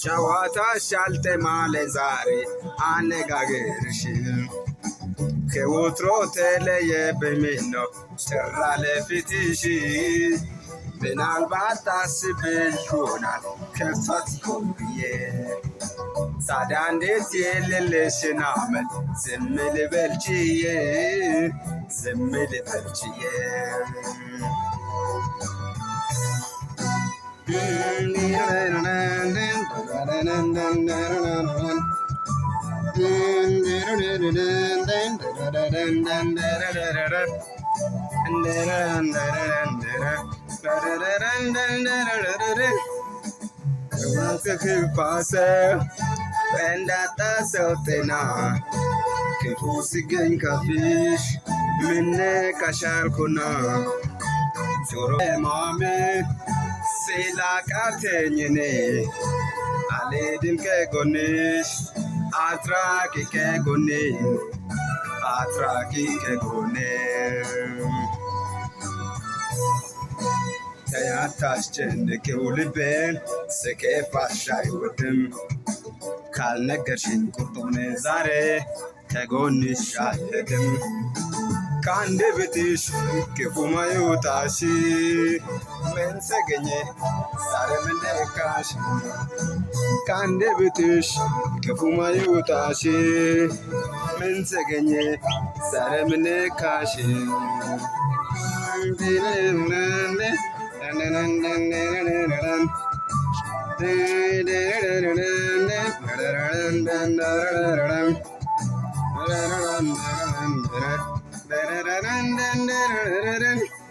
ጨዋታሽ ያልተማለ ዛሬ አነጋገርሽ ከወትሮ ተለየብኝ ነው ጭራ ለፊትሽ ምናልባት ታስብሽ ይሆናል ከፋትኩም ብዬ ታዲያ እንዴት የሌለሽን አመል ዝም ልበል ችዬ ዝም ልበል ችዬ ክፋሰው እንዳጣ ሰው ጤና ክፉ ሲገኝ ከፊሽ ምነካሻልኩና ጆሮ ማመን ስላቃተኝ እኔ አልሄድም ከጎንሽ አትራቂ ከጎኔ አትራቂ ከጎኔ ተይ አታስጨንቂው ልቤን ስከፋሽ አይወድም ካልነገርሽኝ ቁርጡን ዛሬ ከጎንሽ አልሄድም ከአንደበትሽ ክፉ ማይወጣሽ ምን ተገኘ ዛሬ ምን ነካሽ ከአንደበትሽ ክፉ ማይወጣሽ ምን ተገኘ ዛሬ ምን ነካሽ Da da da da da da da da da da da da da da